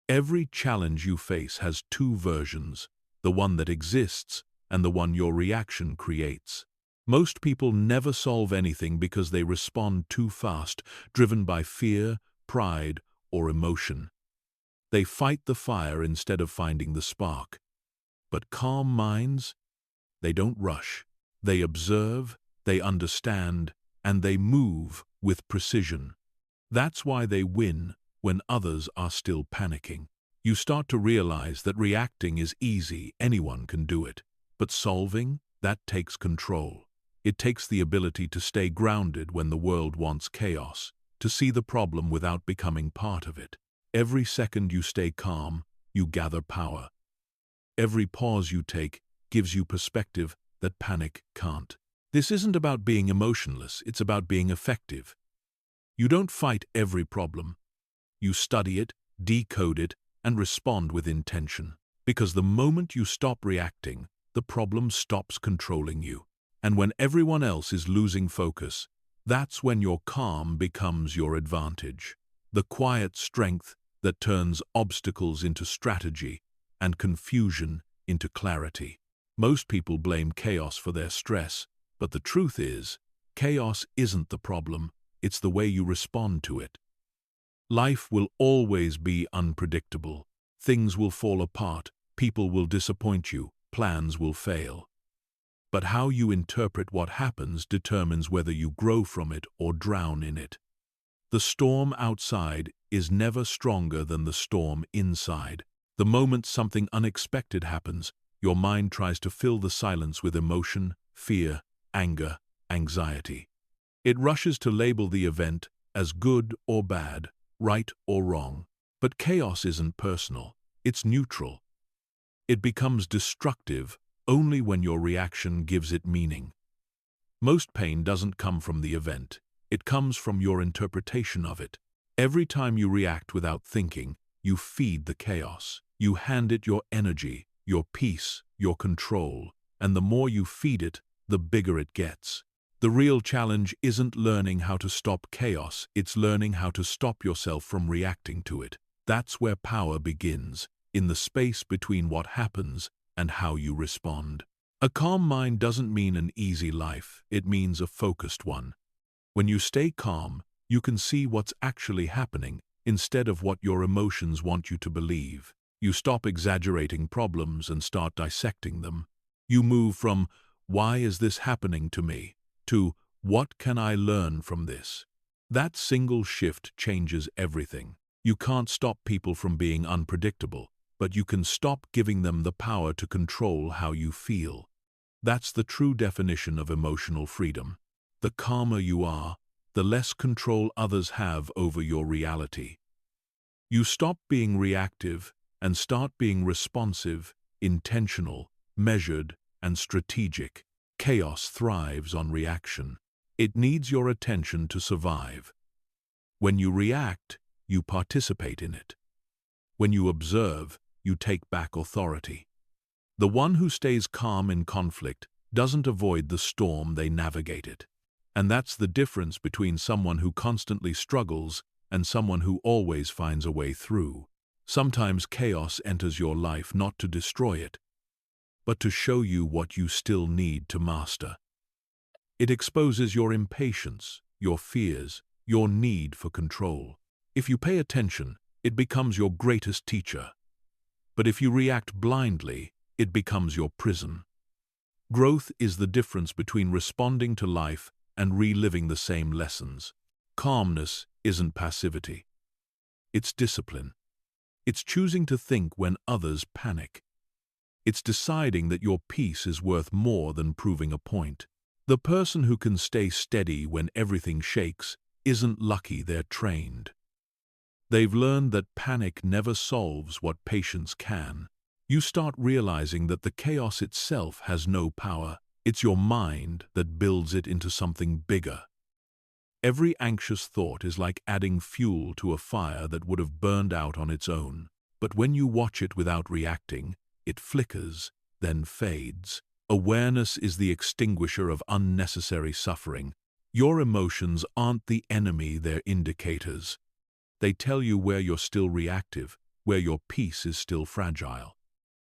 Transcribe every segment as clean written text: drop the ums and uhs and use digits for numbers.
Every challenge you face has two versions, the one that exists and the one your reaction creates. Most people never solve anything because they respond too fast, driven by fear, pride, or emotion. They fight the fire instead of finding the spark. But calm minds, they don't rush. They observe, they understand, and they move with precision. That's why they win when others are still panicking. You start to realize that reacting is easy, anyone can do it. But solving, that takes control. It takes the ability to stay grounded when the world wants chaos, to see the problem without becoming part of it. Every second you stay calm, you gather power. Every pause you take gives you perspective that panic can't. This isn't about being emotionless, it's about being effective. You don't fight every problem. You study it, decode it, and respond with intention. Because the moment you stop reacting, the problem stops controlling you. And when everyone else is losing focus, that's when your calm becomes your advantage. The quiet strength that turns obstacles into strategy and confusion into clarity. Most people blame chaos for their stress, but the truth is, chaos isn't the problem, it's the way you respond to it. Life will always be unpredictable. Things will fall apart, people will disappoint you, plans will fail. But how you interpret what happens determines whether you grow from it or drown in it. The storm outside is never stronger than the storm inside. The moment something unexpected happens, your mind tries to fill the silence with emotion, fear, anger, anxiety. It rushes to label the event as good or bad, right or wrong. But chaos isn't personal, it's neutral. It becomes destructive only when your reaction gives it meaning. Most pain doesn't come from the event, it comes from your interpretation of it. Every time you react without thinking, you feed the chaos. You hand it your energy, your peace, your control, and the more you feed it, the bigger it gets. The real challenge isn't learning how to stop chaos, it's learning how to stop yourself from reacting to it. That's where power begins, in the space between what happens and how you respond. A calm mind doesn't mean an easy life, it means a focused one. When you stay calm, you can see what's actually happening instead of what your emotions want you to believe. You stop exaggerating problems and start dissecting them. You move from, "Why is this happening to me?" to, "What can I learn from this?" That single shift changes everything. You can't stop people from being unpredictable, but you can stop giving them the power to control how you feel. That's the true definition of emotional freedom. The calmer you are, the less control others have over your reality. You stop being reactive and start being responsive, intentional, measured, and strategic. Chaos thrives on reaction. It needs your attention to survive. When you react, you participate in it. When you observe, you take back authority. The one who stays calm in conflict doesn't avoid the storm, they navigate it. And that's the difference between someone who constantly struggles and someone who always finds a way through. Sometimes chaos enters your life not to destroy it, but to show you what you still need to master. It exposes your impatience, your fears, your need for control. If you pay attention, it becomes your greatest teacher. But if you react blindly, it becomes your prison. Growth is the difference between responding to life and reliving the same lessons. Calmness isn't passivity. It's discipline. It's choosing to think when others panic. It's deciding that your peace is worth more than proving a point. The person who can stay steady when everything shakes isn't lucky, they're trained. They've learned that panic never solves what patience can. You start realizing that the chaos itself has no power. It's your mind that builds it into something bigger. Every anxious thought is like adding fuel to a fire that would have burned out on its own. But when you watch it without reacting, it flickers, then fades. Awareness is the extinguisher of unnecessary suffering. Your emotions aren't the enemy, they're indicators. They tell you where you're still reactive, where your peace is still fragile.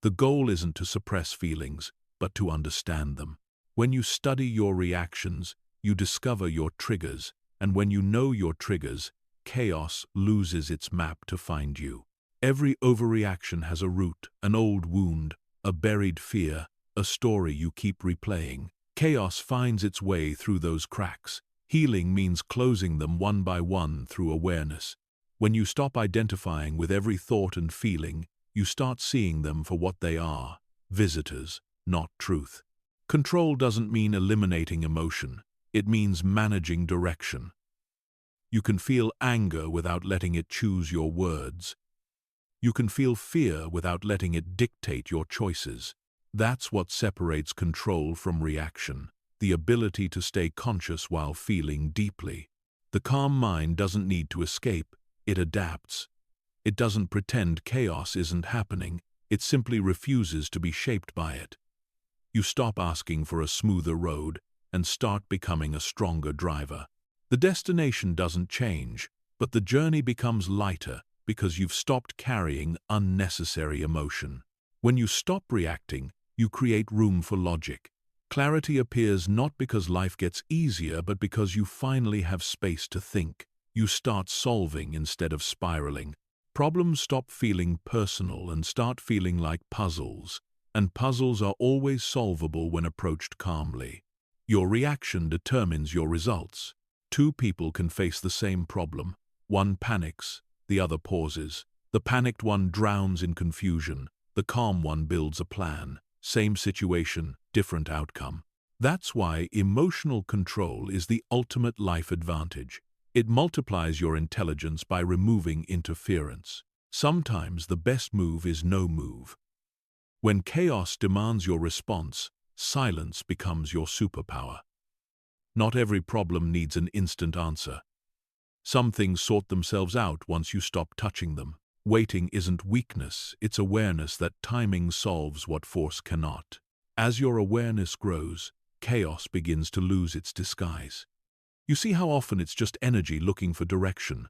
The goal isn't to suppress feelings, but to understand them. When you study your reactions, you discover your triggers, and when you know your triggers, chaos loses its map to find you. Every overreaction has a root, an old wound, a buried fear, a story you keep replaying. Chaos finds its way through those cracks. Healing means closing them one by one through awareness. When you stop identifying with every thought and feeling, you start seeing them for what they are, visitors, not truth. Control doesn't mean eliminating emotion. It means managing direction. You can feel anger without letting it choose your words. You can feel fear without letting it dictate your choices. That's what separates control from reaction, the ability to stay conscious while feeling deeply. The calm mind doesn't need to escape, it adapts. It doesn't pretend chaos isn't happening, it simply refuses to be shaped by it. You stop asking for a smoother road and start becoming a stronger driver. The destination doesn't change, but the journey becomes lighter because you've stopped carrying unnecessary emotion. When you stop reacting, you create room for logic. Clarity appears not because life gets easier, but because you finally have space to think. You start solving instead of spiraling. Problems stop feeling personal and start feeling like puzzles, and puzzles are always solvable when approached calmly. Your reaction determines your results. Two people can face the same problem. One panics, the other pauses. The panicked one drowns in confusion. The calm one builds a plan. Same situation, different outcome. That's why emotional control is the ultimate life advantage. It multiplies your intelligence by removing interference. Sometimes the best move is no move. When chaos demands your response, silence becomes your superpower. Not every problem needs an instant answer. Some things sort themselves out once you stop touching them. Waiting isn't weakness, it's awareness that timing solves what force cannot. As your awareness grows, chaos begins to lose its disguise. You see how often it's just energy looking for direction.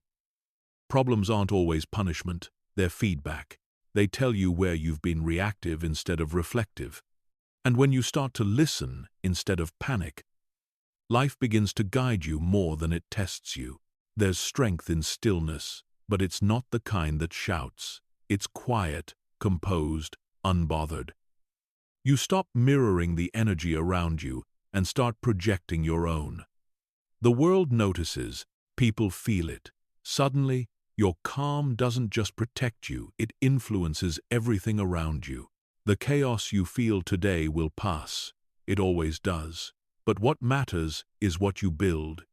Problems aren't always punishment, they're feedback. They tell you where you've been reactive instead of reflective. And when you start to listen instead of panic, life begins to guide you more than it tests you. There's strength in stillness, but it's not the kind that shouts. It's quiet, composed, unbothered. You stop mirroring the energy around you and start projecting your own. The world notices, people feel it. Suddenly, your calm doesn't just protect you, it influences everything around you. The chaos you feel today will pass. It always does. But what matters is what you build.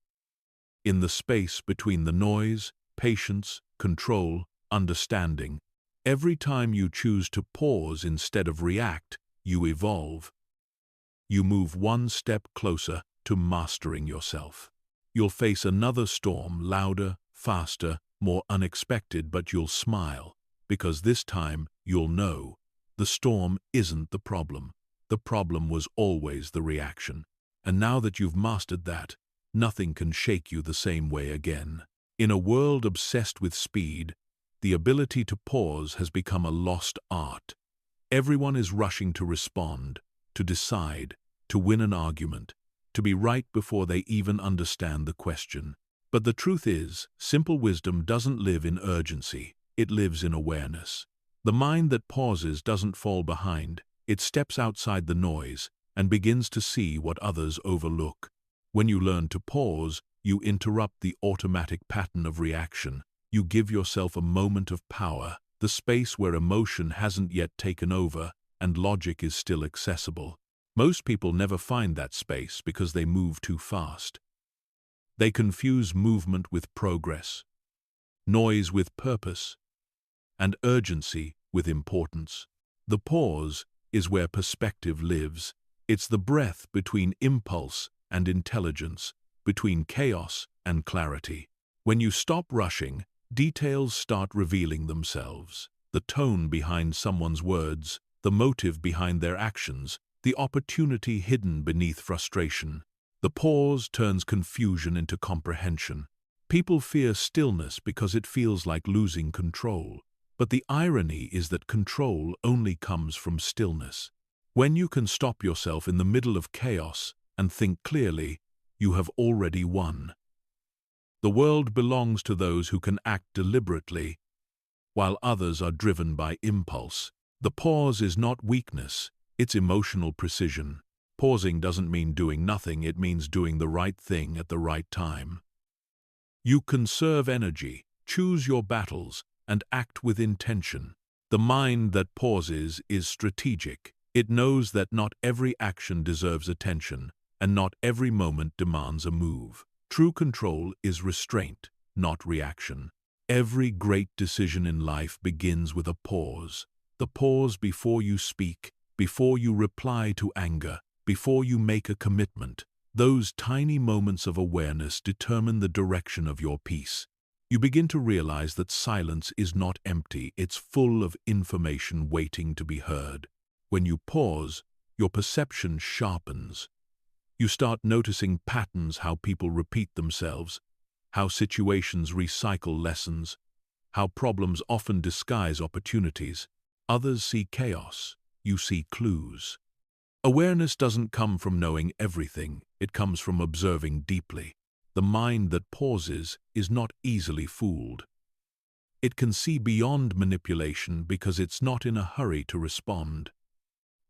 In the space between the noise, patience, control, understanding, every time you choose to pause instead of react, you evolve. You move one step closer to mastering yourself. You'll face another storm, louder, faster, more unexpected, but you'll smile, because this time you'll know the storm isn't the problem. The problem was always the reaction. And now that you've mastered that, nothing can shake you the same way again. In a world obsessed with speed, the ability to pause has become a lost art. Everyone is rushing to respond, to decide, to win an argument, to be right before they even understand the question. But the truth is, simple wisdom doesn't live in urgency, it lives in awareness. The mind that pauses doesn't fall behind, it steps outside the noise and begins to see what others overlook. When you learn to pause, you interrupt the automatic pattern of reaction. You give yourself a moment of power, the space where emotion hasn't yet taken over and logic is still accessible. Most people never find that space because they move too fast. They confuse movement with progress, noise with purpose, and urgency with importance. The pause is where perspective lives. It's the breath between impulse and intelligence, between chaos and clarity. When you stop rushing, details start revealing themselves. The tone behind someone's words, the motive behind their actions, the opportunity hidden beneath frustration. The pause turns confusion into comprehension. People fear stillness because it feels like losing control. But the irony is that control only comes from stillness. When you can stop yourself in the middle of chaos and think clearly, you have already won. The world belongs to those who can act deliberately, while others are driven by impulse. The pause is not weakness, it's emotional precision. Pausing doesn't mean doing nothing, it means doing the right thing at the right time. You conserve energy, choose your battles, and act with intention. The mind that pauses is strategic. It knows that not every action deserves attention, and not every moment demands a move. True control is restraint, not reaction. Every great decision in life begins with a pause. The pause before you speak, before you reply to anger, before you make a commitment. Those tiny moments of awareness determine the direction of your peace. You begin to realize that silence is not empty, it's full of information waiting to be heard. When you pause, your perception sharpens. You start noticing patterns, how people repeat themselves, how situations recycle lessons, how problems often disguise opportunities. Others see chaos, you see clues. Awareness doesn't come from knowing everything, it comes from observing deeply. The mind that pauses is not easily fooled. It can see beyond manipulation because it's not in a hurry to respond.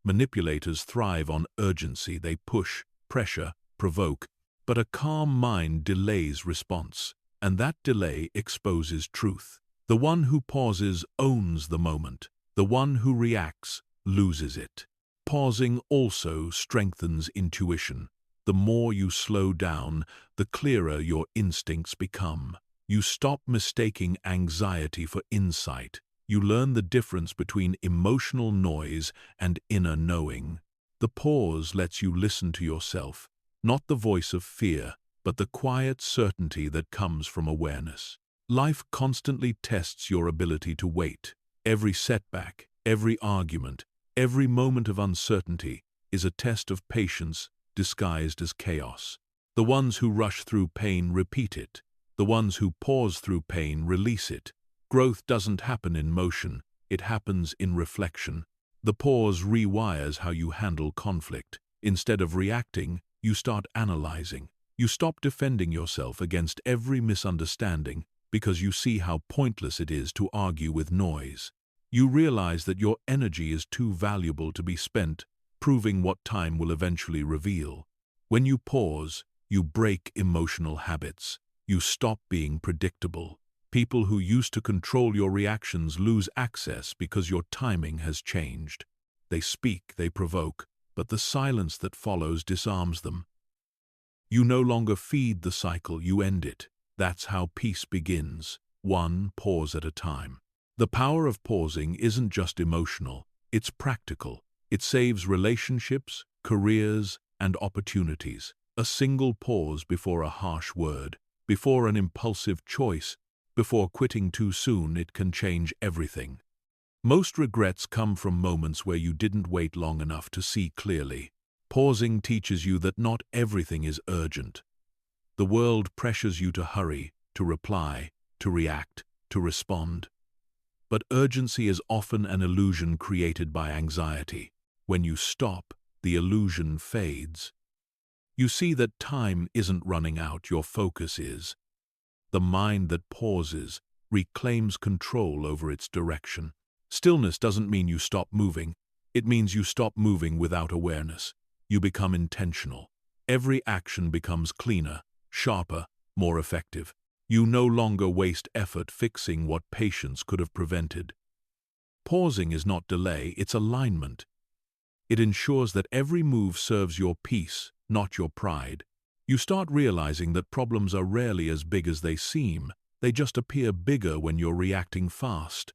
Manipulators thrive on urgency, they push, pressure, provoke, but a calm mind delays response, and that delay exposes truth. The one who pauses owns the moment. The one who reacts loses it. Pausing also strengthens intuition. The more you slow down, the clearer your instincts become. You stop mistaking anxiety for insight. You learn the difference between emotional noise and inner knowing. The pause lets you listen to yourself, not the voice of fear, but the quiet certainty that comes from awareness. Life constantly tests your ability to wait. Every setback, every argument, every moment of uncertainty is a test of patience disguised as chaos. The ones who rush through pain repeat it. The ones who pause through pain release it. Growth doesn't happen in motion, it happens in reflection. The pause rewires how you handle conflict. Instead of reacting, you start analyzing. You stop defending yourself against every misunderstanding because you see how pointless it is to argue with noise. You realize that your energy is too valuable to be spent proving what time will eventually reveal. When you pause, you break emotional habits. You stop being predictable. People who used to control your reactions lose access because your timing has changed. They speak, they provoke, but the silence that follows disarms them. You no longer feed the cycle, you end it. That's how peace begins, one pause at a time. The power of pausing isn't just emotional, it's practical. It saves relationships, careers, and opportunities. A single pause before a harsh word, before an impulsive choice, before quitting too soon, it can change everything. Most regrets come from moments where you didn't wait long enough to see clearly. Pausing teaches you that not everything is urgent. The world pressures you to hurry, to reply, to react, to respond. But urgency is often an illusion created by anxiety. When you stop, the illusion fades. You see that time isn't running out, your focus is. The mind that pauses reclaims control over its direction. Stillness doesn't mean you stop moving. It means you stop moving without awareness. You become intentional. Every action becomes cleaner, sharper, more effective. You no longer waste effort fixing what patience could have prevented. Pausing is not delay, it's alignment. It ensures that every move serves your peace, not your pride. You start realizing that problems are rarely as big as they seem. They just appear bigger when you're reacting fast.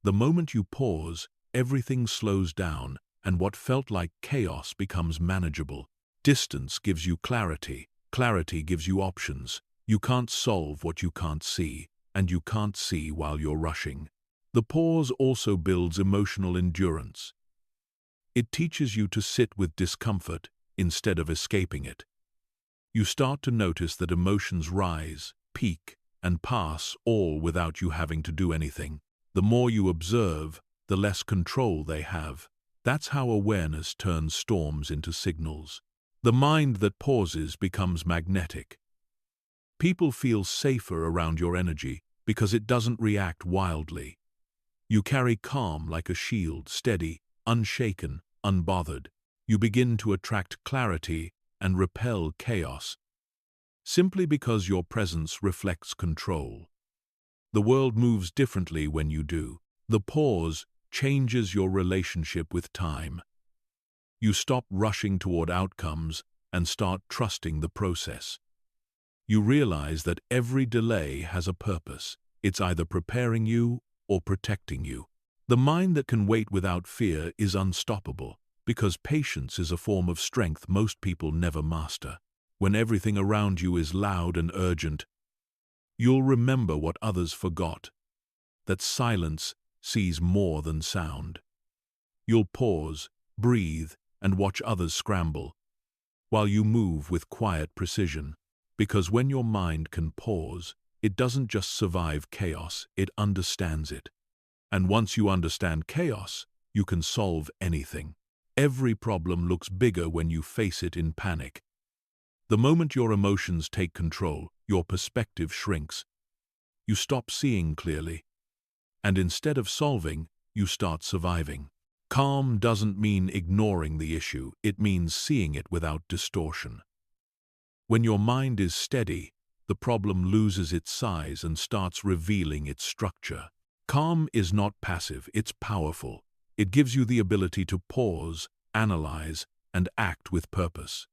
The moment you pause, everything slows down, and what felt like chaos becomes manageable. Distance gives you clarity. Clarity gives you options. You can't solve what you can't see, and you can't see while you're rushing. The pause also builds emotional endurance. It teaches you to sit with discomfort instead of escaping it. You start to notice that emotions rise, peak, and pass all without you having to do anything. The more you observe, the less control they have. That's how awareness turns storms into signals. The mind that pauses becomes magnetic. People feel safer around your energy because it doesn't react wildly. You carry calm like a shield, steady, unshaken, unbothered. You begin to attract clarity and repel chaos, simply because your presence reflects control. The world moves differently when you do. The pause changes your relationship with time. You stop rushing toward outcomes and start trusting the process. You realize that every delay has a purpose. It's either preparing you or protecting you. The mind that can wait without fear is unstoppable, because patience is a form of strength most people never master. When everything around you is loud and urgent, you'll remember what others forgot, that silence sees more than sound. You'll pause, breathe, and watch others scramble, while you move with quiet precision. Because when your mind can pause, it doesn't just survive chaos, it understands it. And once you understand chaos, you can solve anything. Every problem looks bigger when you face it in panic. The moment your emotions take control, your perspective shrinks. You stop seeing clearly. And instead of solving, you start surviving. Calm doesn't mean ignoring the issue, it means seeing it without distortion. When your mind is steady, the problem loses its size and starts revealing its structure. Calm is not passive, it's powerful. It gives you the ability to pause, analyze, and act with purpose.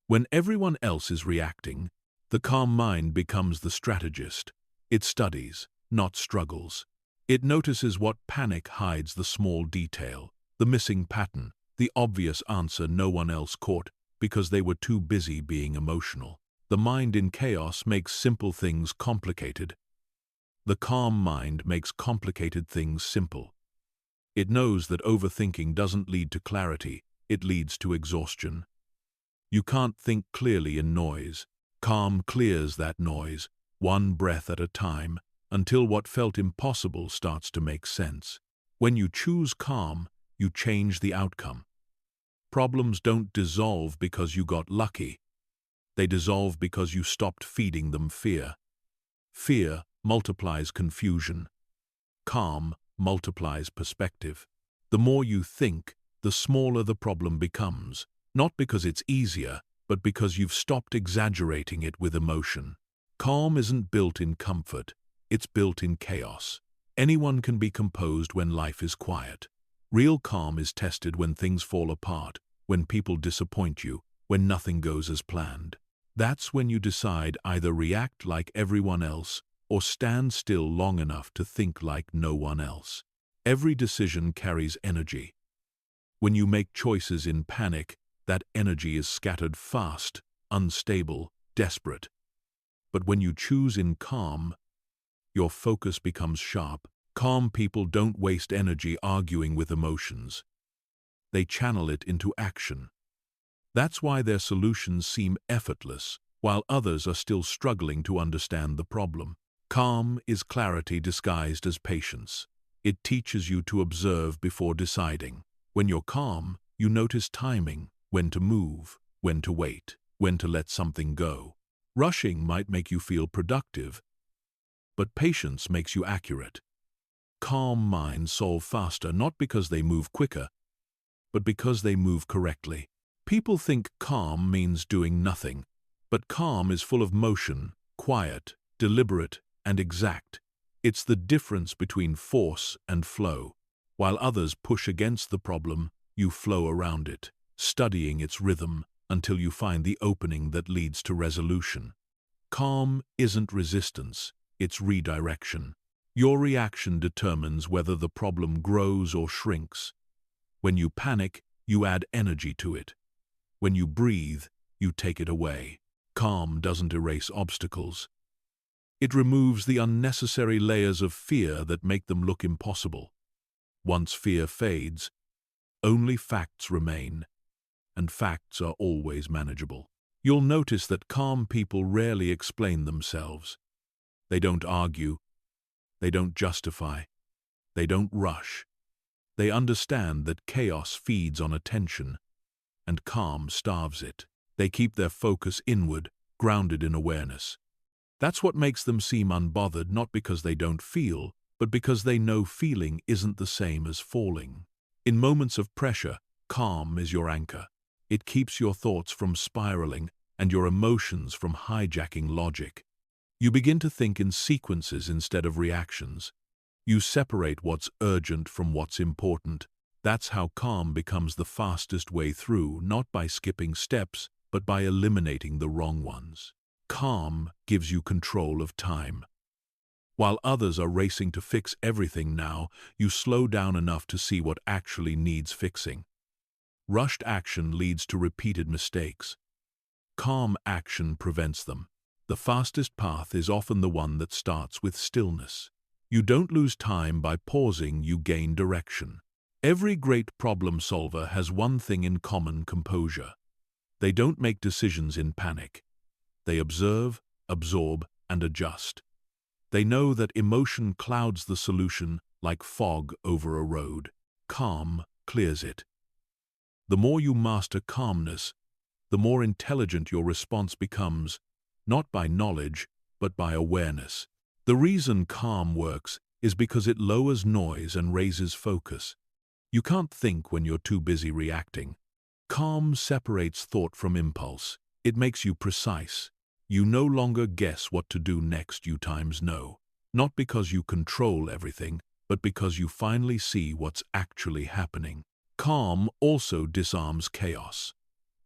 When everyone else is reacting, the calm mind becomes the strategist. It studies, not struggles. It notices what panic hides: the small detail, the missing pattern, the obvious answer no one else caught because they were too busy being emotional. The mind in chaos makes simple things complicated. The calm mind makes complicated things simple. It knows that overthinking doesn't lead to clarity, it leads to exhaustion. You can't think clearly in noise. Calm clears that noise, one breath at a time, until what felt impossible starts to make sense. When you choose calm, you change the outcome. Problems don't dissolve because you got lucky. They dissolve because you stopped feeding them fear. Fear multiplies confusion. Calm multiplies perspective. The more you think, the smaller the problem becomes, not because it's easier, but because you've stopped exaggerating it with emotion. Calm isn't built in comfort, it's built in chaos. Anyone can be composed when life is quiet. Real calm is tested when things fall apart, when people disappoint you, when nothing goes as planned. That's when you decide either react like everyone else or stand still long enough to think like no one else. Every decision carries energy. When you make choices in panic, that energy is scattered fast, unstable, desperate. But when you choose in calm, your focus becomes sharp. Calm people don't waste energy arguing with emotions. They channel it into action. That's why their solutions seem effortless, while others are still struggling to understand the problem. Calm is clarity disguised as patience. It teaches you to observe before deciding. When you're calm, you notice timing, when to move, when to wait, when to let something go. Rushing might make you feel productive, but patience makes you accurate. Calm minds solve faster not because they move quicker, but because they move correctly. People think calm means doing nothing, but calm is full of motion, quiet, deliberate, and exact. It's the difference between force and flow. While others push against the problem, you flow around it, studying its rhythm until you find the opening that leads to resolution. Calm isn't resistance, it's redirection. Your reaction determines whether the problem grows or shrinks. When you panic, you add energy to it. When you breathe, you take it away. Calm doesn't erase obstacles. It removes the unnecessary layers of fear that make them look impossible. Once fear fades, only facts remain, and facts are always manageable. You'll notice that calm people rarely explain themselves. They don't argue. They don't justify. They don't rush. They understand that chaos feeds on attention, and calm starves it. They keep their focus inward, grounded in awareness. That's what makes them seem unbothered, not because they don't feel, but because they know feeling isn't the same as falling. In moments of pressure, calm is your anchor. It keeps your thoughts from spiraling and your emotions from hijacking logic. You begin to think in sequences instead of reactions. You separate what's urgent from what's important. That's how calm becomes the fastest way through, not by skipping steps, but by eliminating the wrong ones. Calm gives you control of time. While others are racing to fix everything now, you slow down enough to see what actually needs fixing. Rushed action leads to repeated mistakes. Calm action prevents them. The fastest path is often the one that starts with stillness. You don't lose time by pausing, you gain direction. Every great problem solver has one thing in common: composure. They don't make decisions in panic. They observe, absorb, and adjust. They know that emotion clouds the solution like fog over a road. Calm clears it. The more you master calmness, the more intelligent your response becomes, not by knowledge, but by awareness. The reason calm works is because it lowers noise and raises focus. You can't think when you're too busy reacting. Calm separates thought from impulse. It makes you precise. You no longer guess what to do next, you times know. Not because you control everything, but because you finally see what's actually happening. Calm also disarms chaos.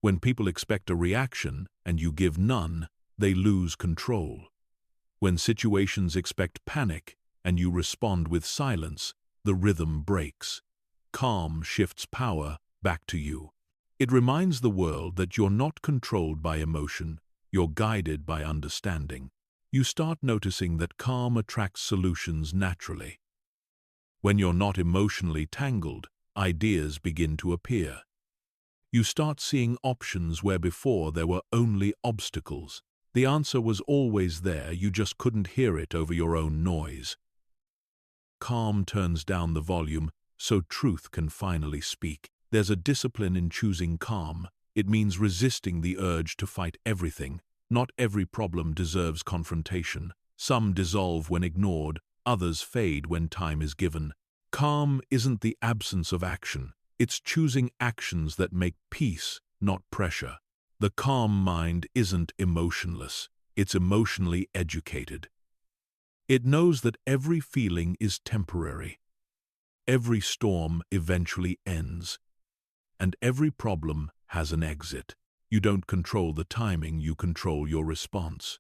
When people expect a reaction and you give none, they lose control. When situations expect panic and you respond with silence, the rhythm breaks. Calm shifts power back to you. It reminds the world that you're not controlled by emotion, you're guided by understanding. You start noticing that calm attracts solutions naturally. When you're not emotionally tangled, ideas begin to appear. You start seeing options where before there were only obstacles. The answer was always there, you just couldn't hear it over your own noise. Calm turns down the volume so truth can finally speak. There's a discipline in choosing calm. It means resisting the urge to fight everything. Not every problem deserves confrontation. Some dissolve when ignored, others fade when time is given. Calm isn't the absence of action. It's choosing actions that make peace, not pressure. The calm mind isn't emotionless. It's emotionally educated. It knows that every feeling is temporary. Every storm eventually ends. And every problem has an exit. You don't control the timing, you control your response.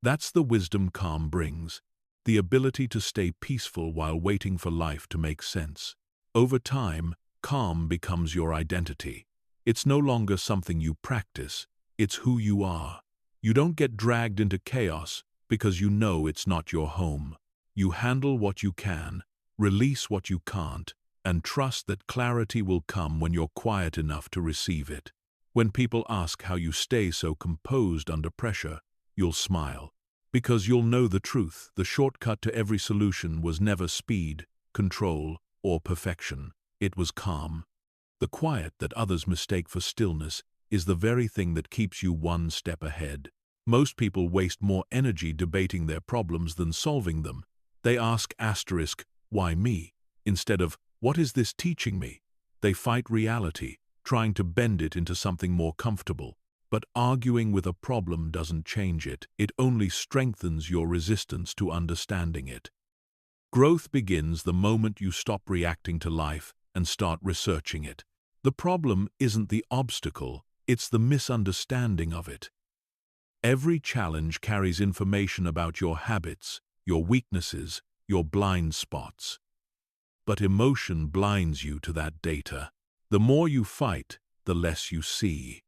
That's the wisdom calm brings. The ability to stay peaceful while waiting for life to make sense. Over time, calm becomes your identity. It's no longer something you practice, it's who you are. You don't get dragged into chaos because you know it's not your home. You handle what you can, release what you can't, and trust that clarity will come when you're quiet enough to receive it. When people ask how you stay so composed under pressure, you'll smile. Because you'll know the truth. The shortcut to every solution was never speed, control, or perfection. It was calm. The quiet that others mistake for stillness is the very thing that keeps you one step ahead. Most people waste more energy debating their problems than solving them. They ask why me? Instead of, what is this teaching me? They fight reality, trying to bend it into something more comfortable. But arguing with a problem doesn't change it. It only strengthens your resistance to understanding it. Growth begins the moment you stop reacting to life and start researching it. The problem isn't the obstacle, it's the misunderstanding of it. Every challenge carries information about your habits, your weaknesses, your blind spots. But emotion blinds you to that data. The more you fight, the less you see.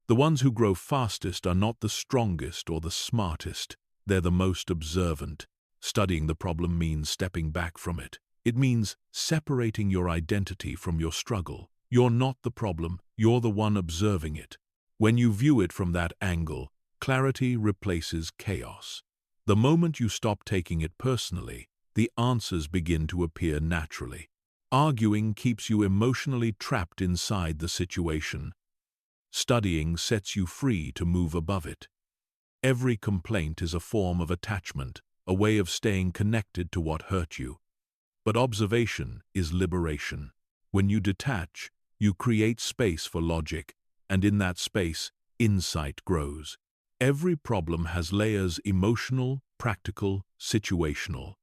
The ones who grow fastest are not the strongest or the smartest. They're the most observant. Studying the problem means stepping back from it. It means separating your identity from your struggle. You're not the problem, you're the one observing it. When you view it from that angle, clarity replaces chaos. The moment you stop taking it personally, the answers begin to appear naturally. Arguing keeps you emotionally trapped inside the situation. Studying sets you free to move above it. Every complaint is a form of attachment, a way of staying connected to what hurt you. But observation is liberation. When you detach, you create space for logic, and in that space, insight grows. Every problem has layers: emotional, practical, situational.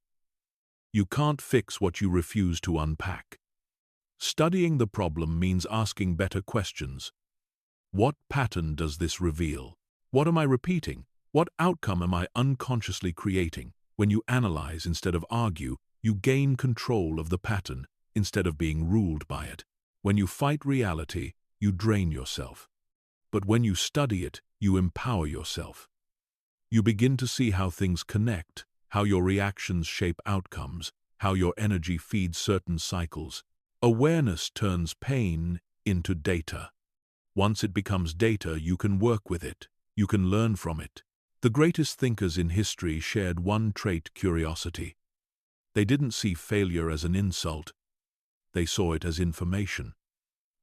You can't fix what you refuse to unpack. Studying the problem means asking better questions. What pattern does this reveal? What am I repeating? What outcome am I unconsciously creating? When you analyze instead of argue, you gain control of the pattern instead of being ruled by it. When you fight reality, you drain yourself. But when you study it, you empower yourself. You begin to see how things connect, how your reactions shape outcomes, how your energy feeds certain cycles. Awareness turns pain into data. Once it becomes data, you can work with it. You can learn from it. The greatest thinkers in history shared one trait: curiosity. They didn't see failure as an insult. They saw it as information.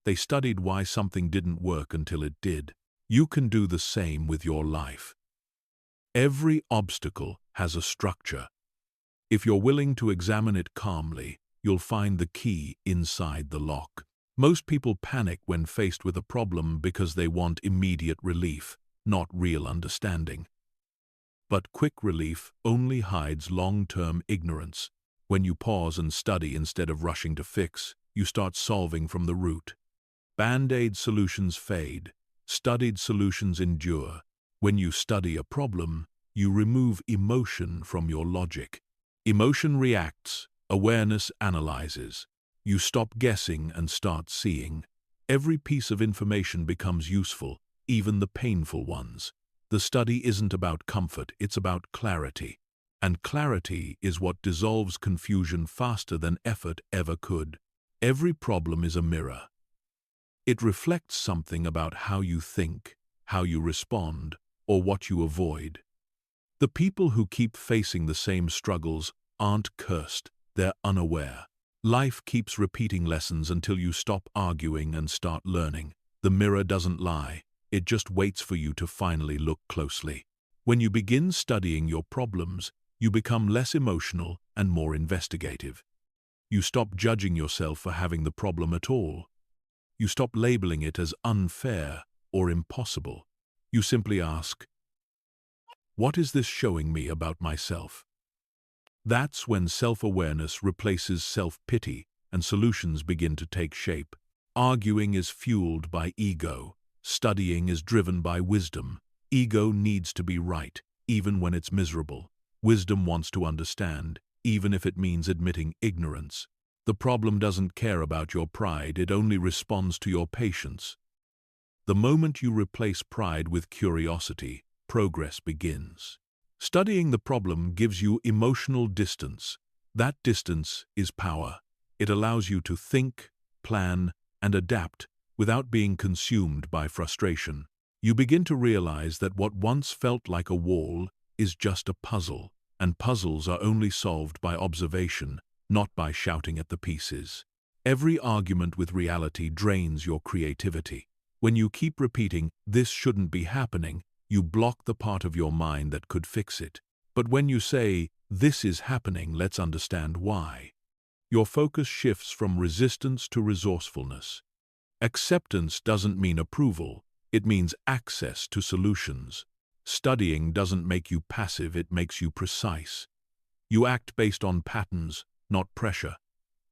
They studied why something didn't work until it did. You can do the same with your life. Every obstacle has a structure. If you're willing to examine it calmly, you'll find the key inside the lock. Most people panic when faced with a problem because they want immediate relief, not real understanding. But quick relief only hides long-term ignorance. When you pause and study instead of rushing to fix, you start solving from the root. Band-aid solutions fade. Studied solutions endure. When you study a problem, you remove emotion from your logic. Emotion reacts. Awareness analyzes. You stop guessing and start seeing. Every piece of information becomes useful, even the painful ones. The study isn't about comfort, it's about clarity. And clarity is what dissolves confusion faster than effort ever could. Every problem is a mirror. It reflects something about how you think, how you respond, or what you avoid. The people who keep facing the same struggles aren't cursed, they're unaware. Life keeps repeating lessons until you stop arguing and start learning. The mirror doesn't lie, it just waits for you to finally look closely. When you begin studying your problems, you become less emotional and more investigative. You stop judging yourself for having the problem at all. You stop labeling it as unfair or impossible. You simply ask, what is this showing me about myself? That's when self-awareness replaces self-pity and solutions begin to take shape. Arguing is fueled by ego. Studying is driven by wisdom. Ego needs to be right, even when it's miserable. Wisdom wants to understand, even if it means admitting ignorance. The problem doesn't care about your pride, it only responds to your patience. The moment you replace pride with curiosity, progress begins. Studying the problem gives you emotional distance. That distance is power. It allows you to think, plan, and adapt without being consumed by frustration. You begin to realize that what once felt like a wall is just a puzzle, and puzzles are only solved by observation, not by shouting at the pieces. Every argument with reality drains your creativity. When you keep repeating, "This shouldn't be happening," you block the part of your mind that could fix it. But when you say, "This is happening, let's understand why," your focus shifts from resistance to resourcefulness. Acceptance doesn't mean approval, it means access to solutions. Studying doesn't make you passive, it makes you precise. You act based on patterns, not pressure.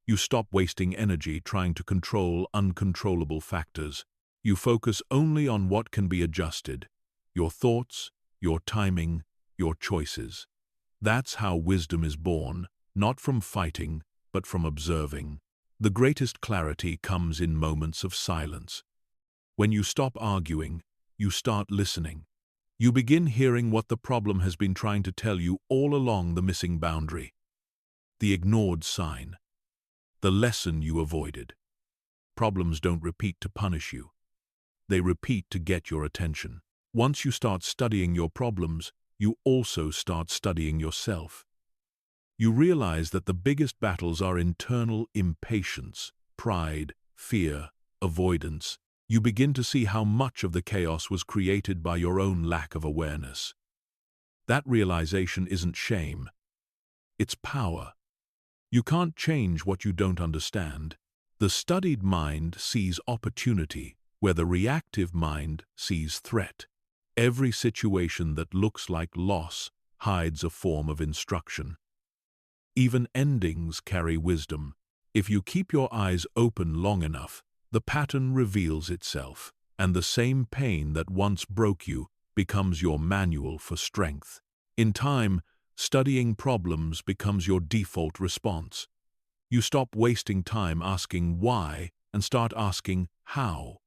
You stop wasting energy trying to control uncontrollable factors. You focus only on what can be adjusted: your thoughts, your timing, your choices. That's how wisdom is born, not from fighting, but from observing. The greatest clarity comes in moments of silence. When you stop arguing, you start listening. You begin hearing what the problem has been trying to tell you all along: the missing boundary, the ignored sign, the lesson you avoided. Problems don't repeat to punish you. They repeat to get your attention. Once you start studying your problems, you also start studying yourself. You realize that the biggest battles are internal impatience, pride, fear, avoidance. You begin to see how much of the chaos was created by your own lack of awareness. That realization isn't shame, it's power. You can't change what you don't understand. The studied mind sees opportunity, where the reactive mind sees threat. Every situation that looks like loss hides a form of instruction. Even endings carry wisdom. If you keep your eyes open long enough, the pattern reveals itself, and the same pain that once broke you becomes your manual for strength. In time, studying problems becomes your default response. You stop wasting time asking why and start asking how.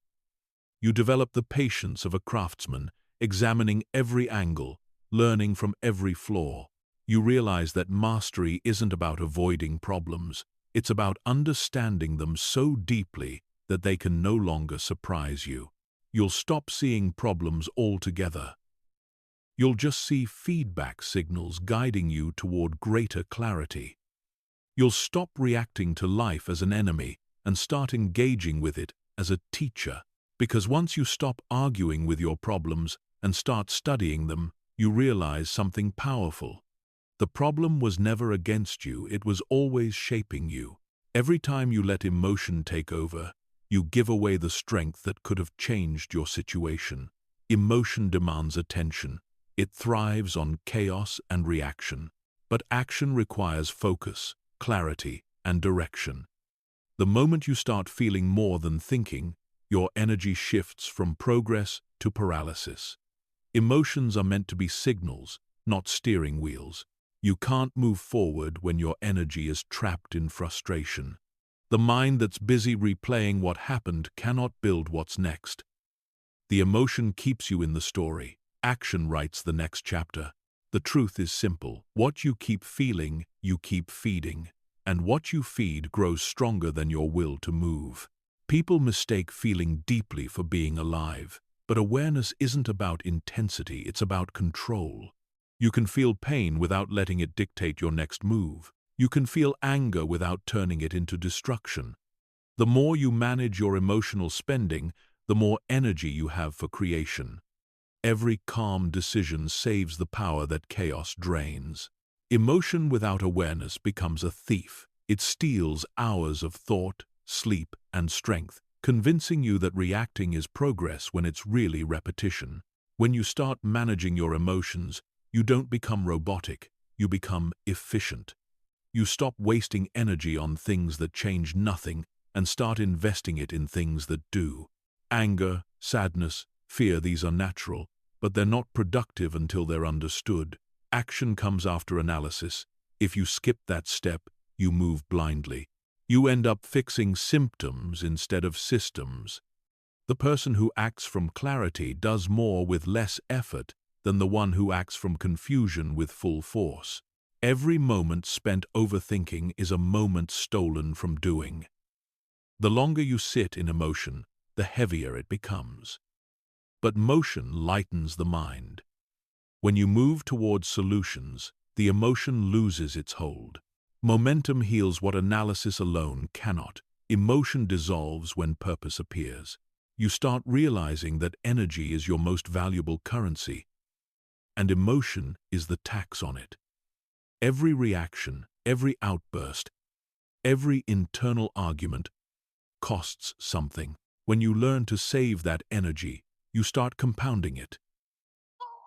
You develop the patience of a craftsman, examining every angle, learning from every flaw. You realize that mastery isn't about avoiding problems, it's about understanding them so deeply that they can no longer surprise you. You'll stop seeing problems altogether. You'll just see feedback signals guiding you toward greater clarity. You'll stop reacting to life as an enemy and start engaging with it as a teacher. Because once you stop arguing with your problems and start studying them, you realize something powerful. The problem was never against you, it was always shaping you. Every time you let emotion take over, you give away the strength that could have changed your situation. Emotion demands attention. It thrives on chaos and reaction. But action requires focus, clarity, and direction. The moment you start feeling more than thinking, your energy shifts from progress to paralysis. Emotions are meant to be signals, not steering wheels. You can't move forward when your energy is trapped in frustration. The mind that's busy replaying what happened cannot build what's next. The emotion keeps you in the story. Action writes the next chapter. The truth is simple. What you keep feeling, you keep feeding. And what you feed grows stronger than your will to move. People mistake feeling deeply for being alive. But awareness isn't about intensity, it's about control. You can feel pain without letting it dictate your next move. You can feel anger without turning it into destruction. The more you manage your emotional spending, the more energy you have for creation. Every calm decision saves the power that chaos drains. Emotion without awareness becomes a thief. It steals hours of thought, sleep, and strength, convincing you that reacting is progress when it's really repetition. When you start managing your emotions, you don't become robotic, you become efficient. You stop wasting energy on things that change nothing and start investing it in things that do. Anger, sadness, fear, these are natural, but they're not productive until they're understood. Action comes after analysis. If you skip that step, you move blindly. You end up fixing symptoms instead of systems. The person who acts from clarity does more with less effort than the one who acts from confusion with full force. Every moment spent overthinking is a moment stolen from doing. The longer you sit in emotion, the heavier it becomes. But motion lightens the mind. When you move towards solutions, the emotion loses its hold. Momentum heals what analysis alone cannot. Emotion dissolves when purpose appears. You start realizing that energy is your most valuable currency, and emotion is the tax on it. Every reaction, every outburst, every internal argument costs something. When you learn to save that energy, you start compounding it.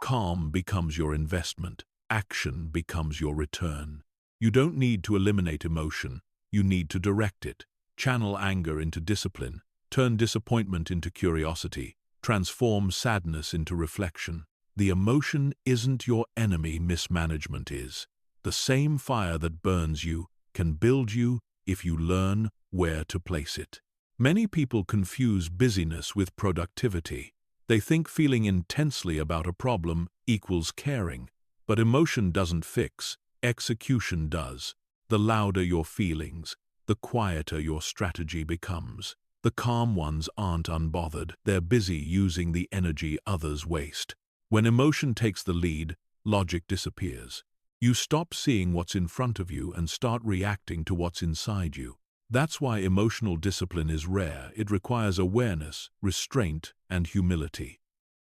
Calm becomes your investment. Action becomes your return. You don't need to eliminate emotion, you need to direct it. Channel anger into discipline, turn disappointment into curiosity, transform sadness into reflection. The emotion isn't your enemy, mismanagement is. The same fire that burns you can build you if you learn where to place it. Many people confuse busyness with productivity. They think feeling intensely about a problem equals caring, but emotion doesn't fix. Execution does. The louder your feelings, the quieter your strategy becomes. The calm ones aren't unbothered, they're busy using the energy others waste. When emotion takes the lead, logic disappears. You stop seeing what's in front of you and start reacting to what's inside you. That's why emotional discipline is rare. It requires awareness, restraint, and humility.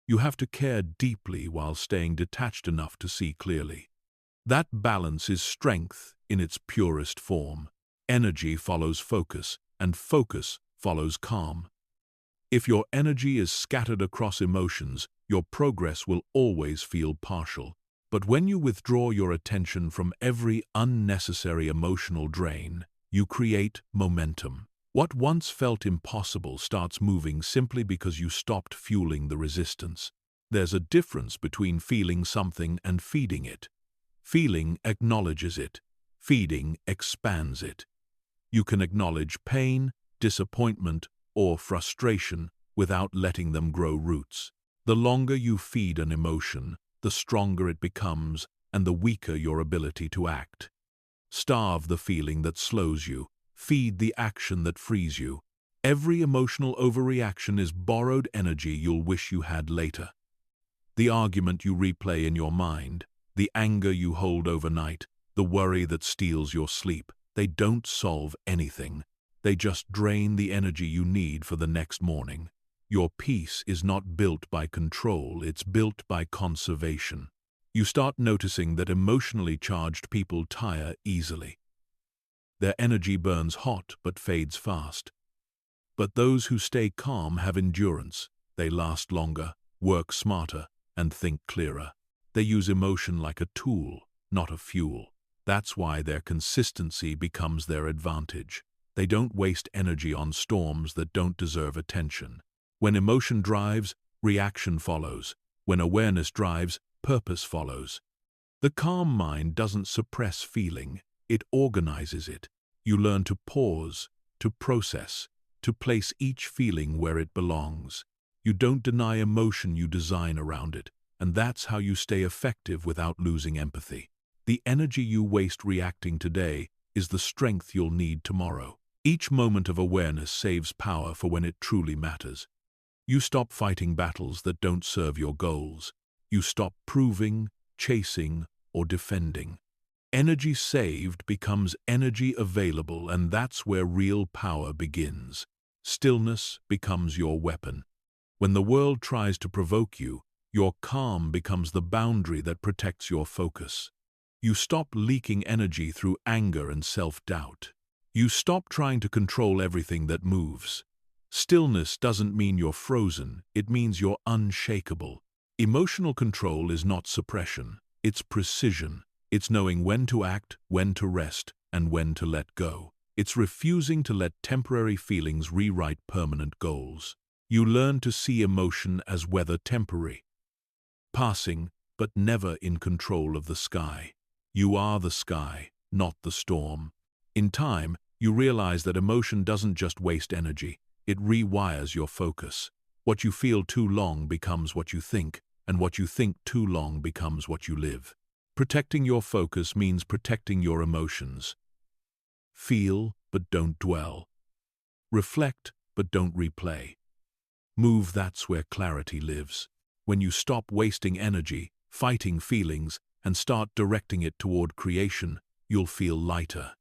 You have to care deeply while staying detached enough to see clearly. That balance is strength in its purest form. Energy follows focus, and focus follows calm. If your energy is scattered across emotions, your progress will always feel partial. But when you withdraw your attention from every unnecessary emotional drain, you create momentum. What once felt impossible starts moving simply because you stopped fueling the resistance. There's a difference between feeling something and feeding it. Feeling acknowledges it. Feeding expands it. You can acknowledge pain, disappointment, or frustration without letting them grow roots. The longer you feed an emotion, the stronger it becomes and the weaker your ability to act. Starve the feeling that slows you. Feed the action that frees you. Every emotional overreaction is borrowed energy you'll wish you had later. The argument you replay in your mind, the anger you hold overnight, the worry that steals your sleep, they don't solve anything. They just drain the energy you need for the next morning. Your peace is not built by control, it's built by conservation. You start noticing that emotionally charged people tire easily. Their energy burns hot but fades fast. But those who stay calm have endurance. They last longer, work smarter, and think clearer. They use emotion like a tool, not a fuel. That's why their consistency becomes their advantage. They don't waste energy on storms that don't deserve attention. When emotion drives, reaction follows. When awareness drives, purpose follows. The calm mind doesn't suppress feeling, it organizes it. You learn to pause, to process, to place each feeling where it belongs. You don't deny emotion, you design around it, and that's how you stay effective without losing empathy. The energy you waste reacting today is the strength you'll need tomorrow. Each moment of awareness saves power for when it truly matters. You stop fighting battles that don't serve your goals. You stop proving, chasing, or defending. Energy saved becomes energy available, and that's where real power begins. Stillness becomes your weapon. When the world tries to provoke you, your calm becomes the boundary that protects your focus. You stop leaking energy through anger and self-doubt. You stop trying to control everything that moves. Stillness doesn't mean you're frozen, it means you're unshakable. Emotional control is not suppression, it's precision. It's knowing when to act, when to rest, and when to let go. It's refusing to let temporary feelings rewrite permanent goals. You learn to see emotion as whether temporary, passing, but never in control of the sky. You are the sky, not the storm. In time, you realize that emotion doesn't just waste energy, it rewires your focus. What you feel too long becomes what you think, and what you think too long becomes what you live. Protecting your focus means protecting your emotions. Feel, but don't dwell. Reflect, but don't replay. Move, that's where clarity lives. When you stop wasting energy, fighting feelings, and start directing it toward creation, you'll feel lighter.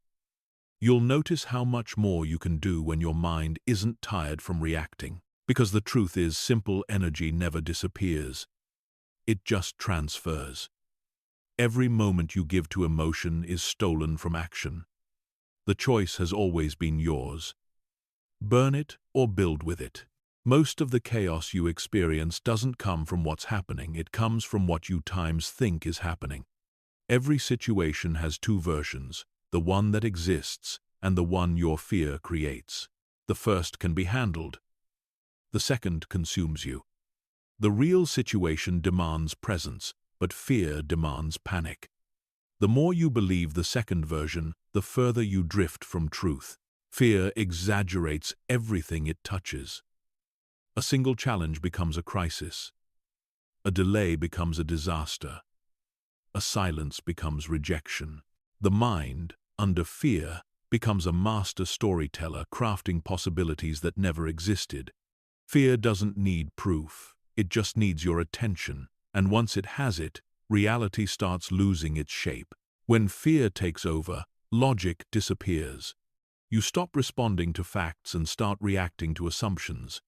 You'll notice how much more you can do when your mind isn't tired from reacting. Because the truth is, simple energy never disappears. It just transfers. Every moment you give to emotion is stolen from action. The choice has always been yours. Burn it or build with it. Most of the chaos you experience doesn't come from what's happening, it comes from what you think is happening. Every situation has two versions, the one that exists and the one your fear creates. The first can be handled. The second consumes you. The real situation demands presence, but fear demands panic. The more you believe the second version, the further you drift from truth. Fear exaggerates everything it touches. A single challenge becomes a crisis. A delay becomes a disaster. A silence becomes rejection. The mind, under fear, becomes a master storyteller, crafting possibilities that never existed. Fear doesn't need proof, it just needs your attention, and once it has it, reality starts losing its shape. When fear takes over, logic disappears. You stop responding to facts and start reacting to assumptions.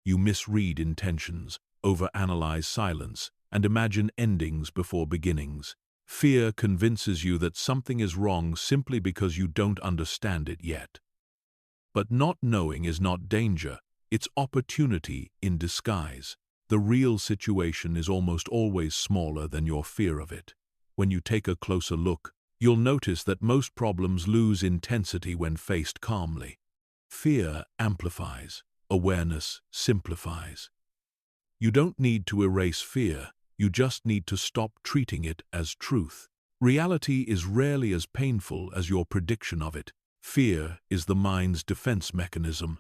You misread intentions, overanalyze silence, and imagine endings before beginnings. Fear convinces you that something is wrong simply because you don't understand it yet. But not knowing is not danger, it's opportunity in disguise. The real situation is almost always smaller than your fear of it. When you take a closer look, you'll notice that most problems lose intensity when faced calmly. Fear amplifies, awareness simplifies. You don't need to erase fear, you just need to stop treating it as truth. Reality is rarely as painful as your prediction of it. Fear is the mind's defense mechanism.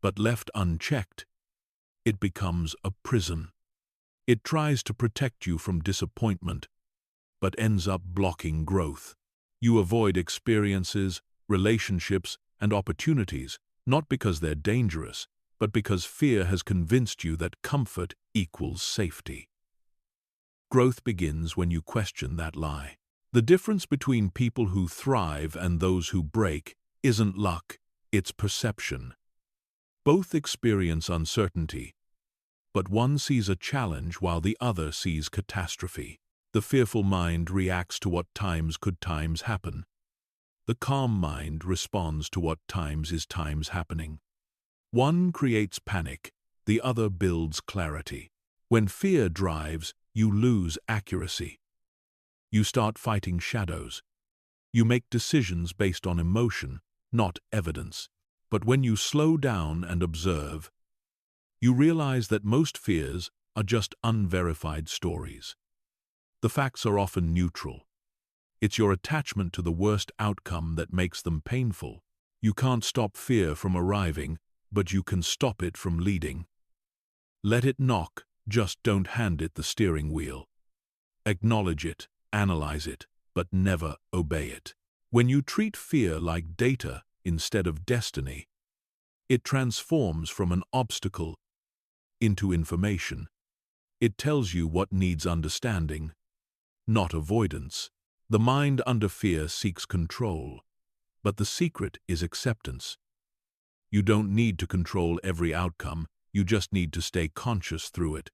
But left unchecked, it becomes a prison. It tries to protect you from disappointment, but ends up blocking growth. You avoid experiences, relationships, and opportunities, not because they're dangerous, but because fear has convinced you that comfort equals safety. Growth begins when you question that lie. The difference between people who thrive and those who break isn't luck, it's perception. Both experience uncertainty, but one sees a challenge while the other sees catastrophe. The fearful mind reacts to what times happen. The calm mind responds to what times happening. One creates panic, the other builds clarity. When fear drives, you lose accuracy. You start fighting shadows. You make decisions based on emotion, not evidence. But when you slow down and observe, you realize that most fears are just unverified stories. The facts are often neutral. It's your attachment to the worst outcome that makes them painful. You can't stop fear from arriving, but you can stop it from leading. Let it knock, just don't hand it the steering wheel. Acknowledge it, analyze it, but never obey it. When you treat fear like data instead of destiny, it transforms from an obstacle into information. It tells you what needs understanding, not avoidance. The mind under fear seeks control, but the secret is acceptance. You don't need to control every outcome, you just need to stay conscious through it.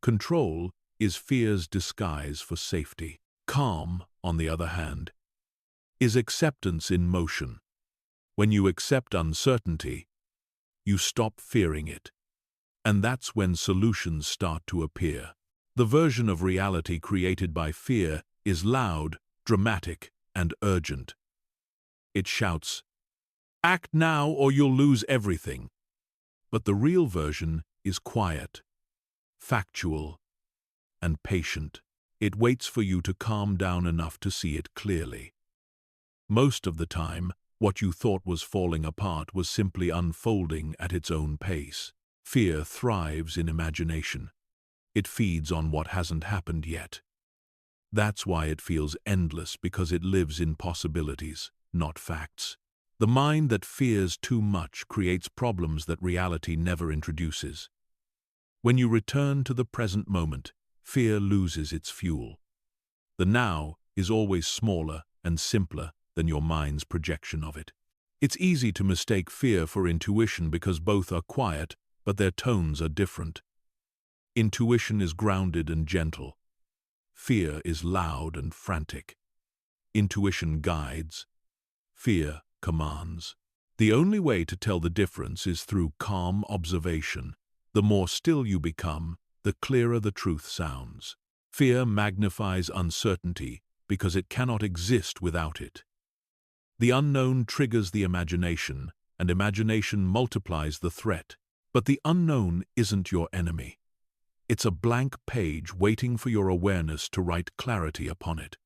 Control is fear's disguise for safety. Calm, on the other hand, is acceptance in motion. When you accept uncertainty, you stop fearing it. And that's when solutions start to appear. The version of reality created by fear is loud, dramatic, and urgent. It shouts, "Act now or you'll lose everything." But the real version is quiet, factual, and patient. It waits for you to calm down enough to see it clearly. Most of the time, what you thought was falling apart was simply unfolding at its own pace. Fear thrives in imagination. It feeds on what hasn't happened yet. That's why it feels endless, because it lives in possibilities, not facts. The mind that fears too much creates problems that reality never introduces. When you return to the present moment, fear loses its fuel. The now is always smaller and simpler than your mind's projection of it. It's easy to mistake fear for intuition because both are quiet, but their tones are different. Intuition is grounded and gentle. Fear is loud and frantic. Intuition guides. Fear commands. The only way to tell the difference is through calm observation. The more still you become, the clearer the truth sounds. Fear magnifies uncertainty because it cannot exist without it. The unknown triggers the imagination, and imagination multiplies the threat. But the unknown isn't your enemy. It's a blank page waiting for your awareness to write clarity upon it.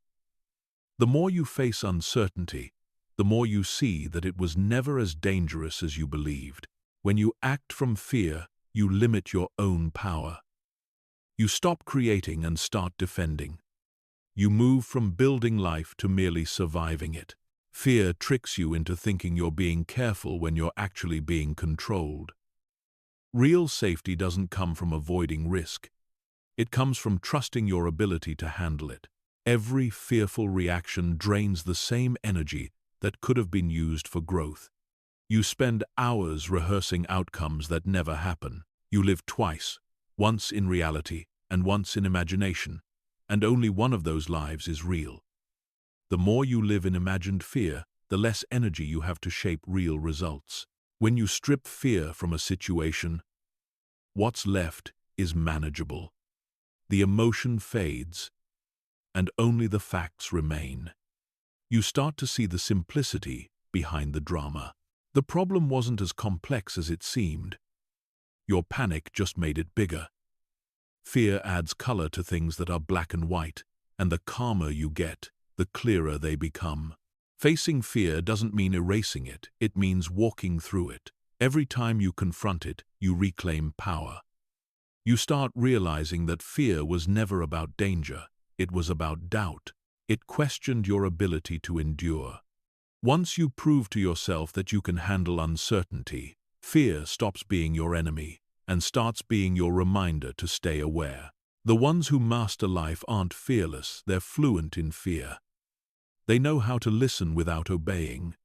The more you face uncertainty, the more you see that it was never as dangerous as you believed. When you act from fear, you limit your own power. You stop creating and start defending. You move from building life to merely surviving it. Fear tricks you into thinking you're being careful when you're actually being controlled. Real safety doesn't come from avoiding risk. It comes from trusting your ability to handle it. Every fearful reaction drains the same energy that could have been used for growth. You spend hours rehearsing outcomes that never happen. You live twice, once in reality and once in imagination, and only one of those lives is real. The more you live in imagined fear, the less energy you have to shape real results. When you strip fear from a situation, what's left is manageable. The emotion fades, and only the facts remain. You start to see the simplicity behind the drama. The problem wasn't as complex as it seemed. Your panic just made it bigger. Fear adds color to things that are black and white, and the calmer you get, the clearer they become. Facing fear doesn't mean erasing it, it means walking through it. Every time you confront it, you reclaim power. You start realizing that fear was never about danger, it was about doubt. It questioned your ability to endure. Once you prove to yourself that you can handle uncertainty, fear stops being your enemy and starts being your reminder to stay aware. The ones who master life aren't fearless, they're fluent in fear. They know how to listen without obeying,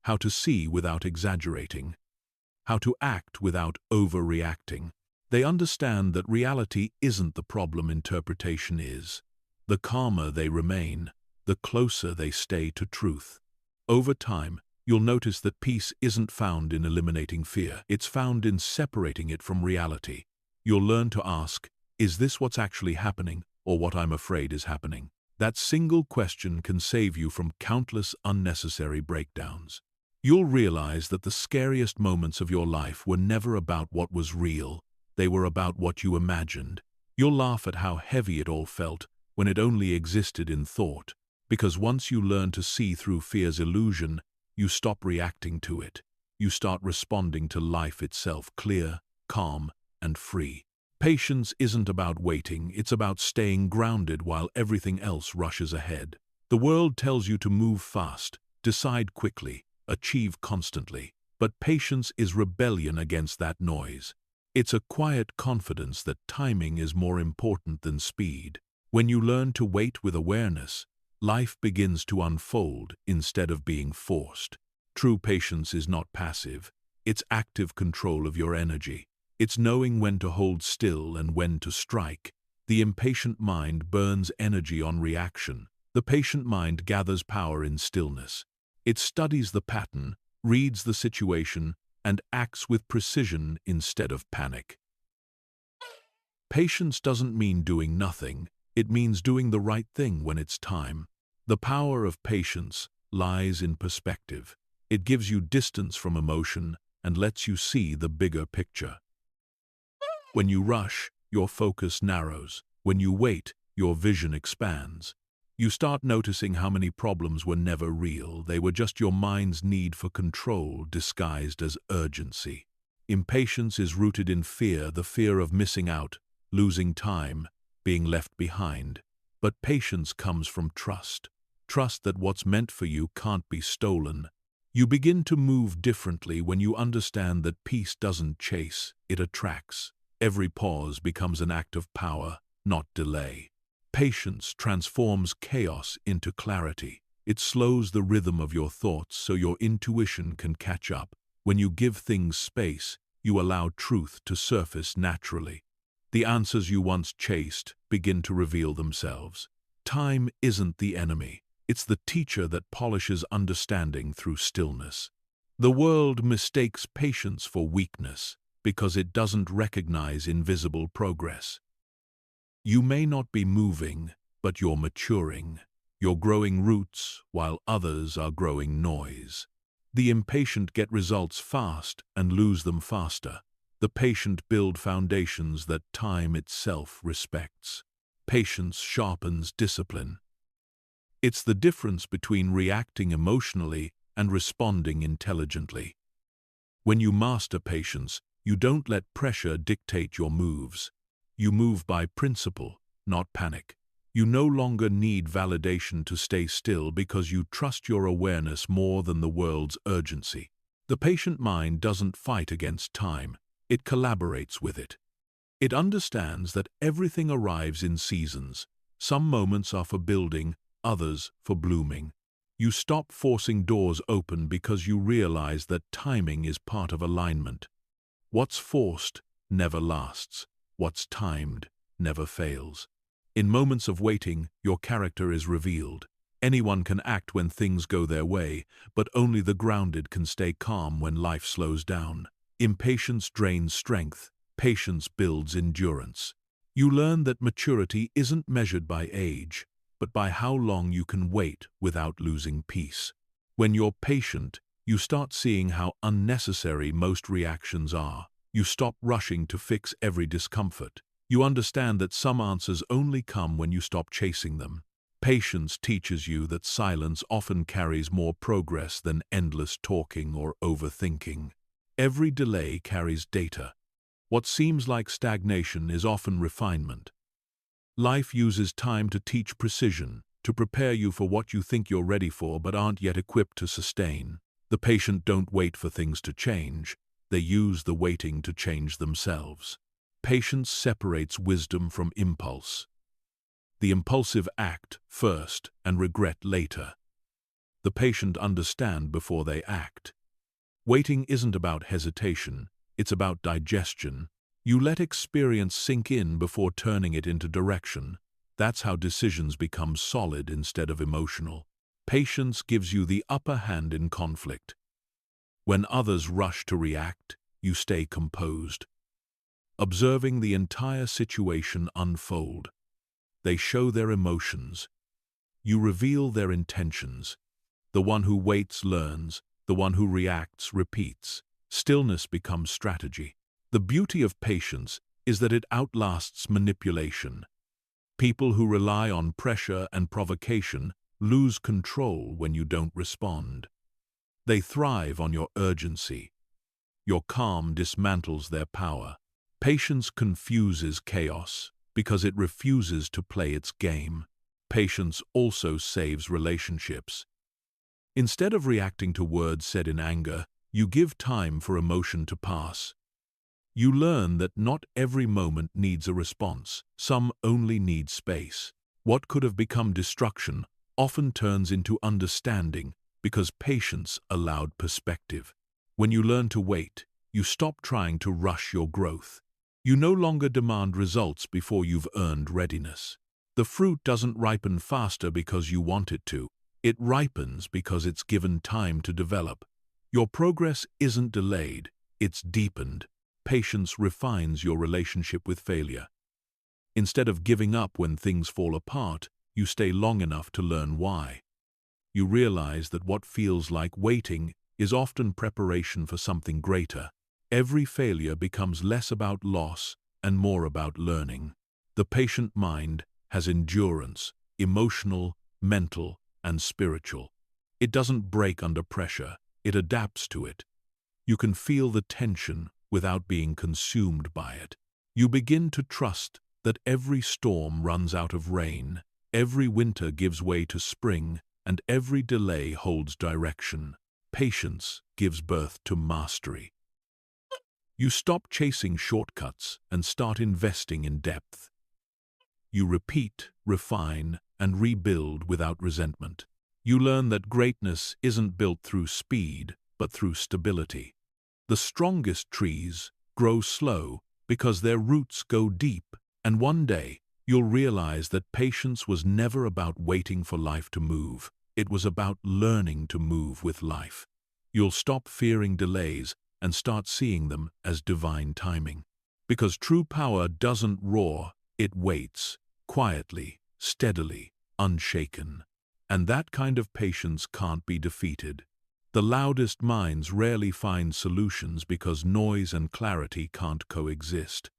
how to see without exaggerating, how to act without overreacting. They understand that reality isn't the problem, interpretation is. The calmer they remain, the closer they stay to truth. Over time, you'll notice that peace isn't found in eliminating fear, it's found in separating it from reality. You'll learn to ask, is this what's actually happening, or what I'm afraid is happening? That single question can save you from countless unnecessary breakdowns. You'll realize that the scariest moments of your life were never about what was real, they were about what you imagined. You'll laugh at how heavy it all felt when it only existed in thought, because once you learn to see through fear's illusion, you stop reacting to it. You start responding to life itself, clear, calm, and free. Patience isn't about waiting, it's about staying grounded while everything else rushes ahead. The world tells you to move fast, decide quickly, achieve constantly, but patience is rebellion against that noise. It's a quiet confidence that timing is more important than speed. When you learn to wait with awareness, life begins to unfold instead of being forced. True patience is not passive, it's active control of your energy. It's knowing when to hold still and when to strike. The impatient mind burns energy on reaction. The patient mind gathers power in stillness. It studies the pattern, reads the situation, and acts with precision instead of panic. Patience doesn't mean doing nothing, it means doing the right thing when it's time. The power of patience lies in perspective. It gives you distance from emotion and lets you see the bigger picture. When you rush, your focus narrows. When you wait, your vision expands. You start noticing how many problems were never real. They were just your mind's need for control disguised as urgency. Impatience is rooted in fear, the fear of missing out, losing time, being left behind. But patience comes from trust. Trust that what's meant for you can't be stolen. You begin to move differently when you understand that peace doesn't chase, it attracts. Every pause becomes an act of power, not delay. Patience transforms chaos into clarity. It slows the rhythm of your thoughts so your intuition can catch up. When you give things space, you allow truth to surface naturally. The answers you once chased begin to reveal themselves. Time isn't the enemy. It's the teacher that polishes understanding through stillness. The world mistakes patience for weakness because it doesn't recognize invisible progress. You may not be moving, but you're maturing. You're growing roots while others are growing noise. The impatient get results fast and lose them faster. The patient build foundations that time itself respects. Patience sharpens discipline. It's the difference between reacting emotionally and responding intelligently. When you master patience, you don't let pressure dictate your moves. You move by principle, not panic. You no longer need validation to stay still because you trust your awareness more than the world's urgency. The patient mind doesn't fight against time, it collaborates with it. It understands that everything arrives in seasons. Some moments are for building, others for blooming. You stop forcing doors open because you realize that timing is part of alignment. What's forced never lasts. What's timed never fails. In moments of waiting, your character is revealed. Anyone can act when things go their way, but only the grounded can stay calm when life slows down. Impatience drains strength. Patience builds endurance. You learn that maturity isn't measured by age, but by how long you can wait without losing peace. When you're patient, you start seeing how unnecessary most reactions are. You stop rushing to fix every discomfort. You understand that some answers only come when you stop chasing them. Patience teaches you that silence often carries more progress than endless talking or overthinking. Every delay carries data. What seems like stagnation is often refinement. Life uses time to teach precision, to prepare you for what you think you're ready for but aren't yet equipped to sustain. The patient don't wait for things to change. They use the waiting to change themselves. Patience separates wisdom from impulse. The impulsive act first and regret later. The patient understand before they act. Waiting isn't about hesitation, it's about digestion. You let experience sink in before turning it into direction. That's how decisions become solid instead of emotional. Patience gives you the upper hand in conflict. When others rush to react, you stay composed, observing the entire situation unfold. They show their emotions. You reveal their intentions. The one who waits learns, the one who reacts repeats. Stillness becomes strategy. The beauty of patience is that it outlasts manipulation. People who rely on pressure and provocation lose control when you don't respond. They thrive on your urgency. Your calm dismantles their power. Patience confuses chaos because it refuses to play its game. Patience also saves relationships. Instead of reacting to words said in anger, you give time for emotion to pass. You learn that not every moment needs a response. Some only need space. What could have become destruction often turns into understanding because patience allowed perspective. When you learn to wait, you stop trying to rush your growth. You no longer demand results before you've earned readiness. The fruit doesn't ripen faster because you want it to. It ripens because it's given time to develop. Your progress isn't delayed, it's deepened. Patience refines your relationship with failure. Instead of giving up when things fall apart, you stay long enough to learn why. You realize that what feels like waiting is often preparation for something greater. Every failure becomes less about loss and more about learning. The patient mind has endurance, emotional, mental, and spiritual. It doesn't break under pressure, it adapts to it. You can feel the tension without being consumed by it. You begin to trust that every storm runs out of rain, every winter gives way to spring, and every delay holds direction. Patience gives birth to mastery. You stop chasing shortcuts and start investing in depth. You repeat, refine, and rebuild without resentment. You learn that greatness isn't built through speed, but through stability. The strongest trees grow slow because their roots go deep, and one day you'll realize that patience was never about waiting for life to move. It was about learning to move with life. You'll stop fearing delays and start seeing them as divine timing. Because true power doesn't roar, it waits, quietly, steadily, unshaken. And that kind of patience can't be defeated. The loudest minds rarely find solutions because noise and clarity can't coexist.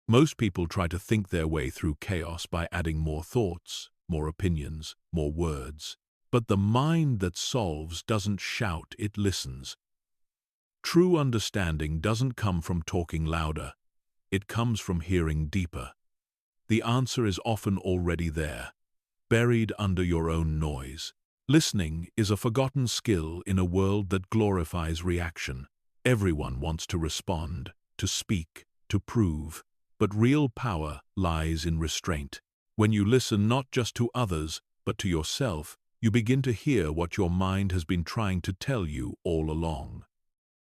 Most people try to think their way through chaos by adding more thoughts, more opinions, more words. But the mind that solves doesn't shout, it listens. True understanding doesn't come from talking louder. It comes from hearing deeper. The answer is often already there, buried under your own noise. Listening is a forgotten skill in a world that glorifies reaction. Everyone wants to respond, to speak, to prove. But real power lies in restraint. When you listen not just to others, but to yourself, you begin to hear what your mind has been trying to tell you all along.